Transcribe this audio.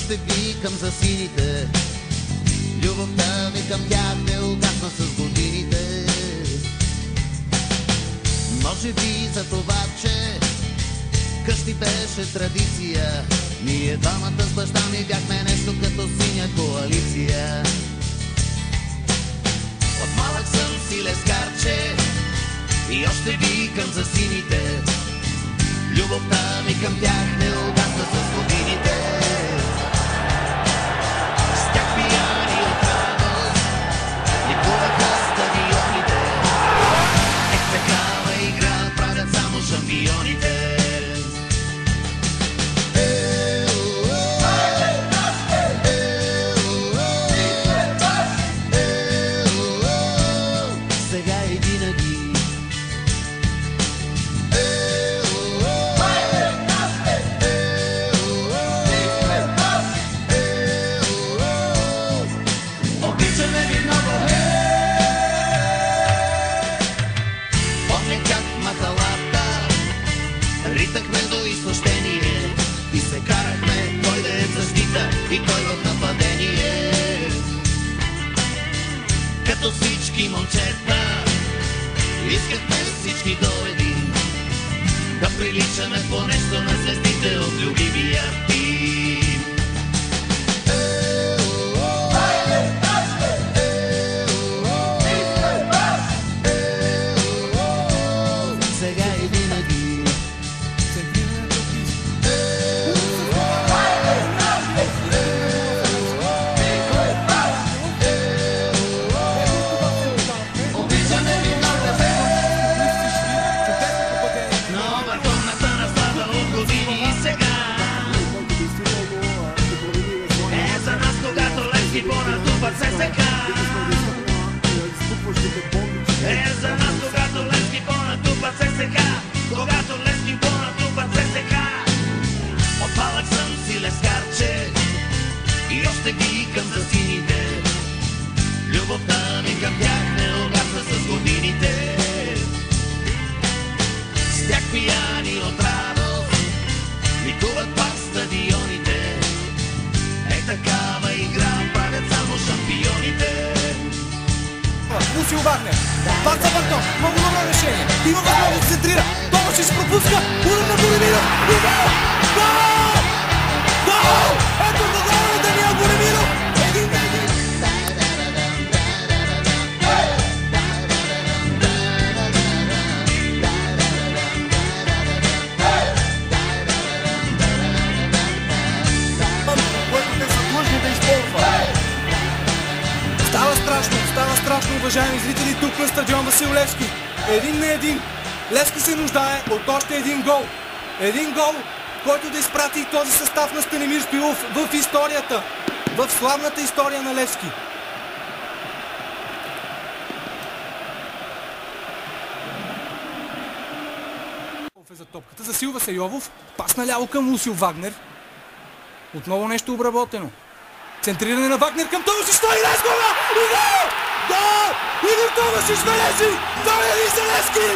още викам за сините. Любовта ми към тях не угасна с годините. Може би за това, че къщи беше традиция. Ние двамата с баща ми бяхме нещо като синя коалиция. От малък съм си лескарче и още викам за сините. Любовта ми към тях не угасна с годините. С тях пияни от радост ликуваха стадионите. Такава игра правят само шампионите. Сега и винаги. Обичаме ви много, помня как махалата ритахме до изтощение и се карахме кой да е в защита и кой в нападение. Като всички момчета искахме всички до един да приличаме по нещо на звездите от любимия тим. Сега и винаги. Обичаме ви много, но върховната настава от години и сега. Е за нас, когато Левски понатупат ССК. Е за нас, когато Левски понатупат ССК. Когато Левски понатупат ССК. От малък съм си лескарче и още викам за сините. Любовта ми към тях не угасна с годините. С тях пияни от радост ликуват пак стадионите. Е такава игра правят само шампионите. Мусил Вагнер, пак за Бартон, много добро решение. Има възможност да се центрира. Томашич пропуска, удар на Големиров и гол! Гол! Гол! Ето го гол на Даниел Големиров! Един на един! Което те са длъжни да използват. Става страшно, уважаеми зрители, тук на стадион Васил Левски. 1-1. Левски се нуждае от още един гол. Един гол, който да изпрати този състав на Станимир Стоилов в историята. В славната история на Левски. За топката засилва се Йовов. Пас наляво към Лусил Вагнер. Отново нещо обработено. Центриране на Вагнер към Томашич, 111 гола! И гол! Гол! Игор Томашич бележи! 2-1 за Левски!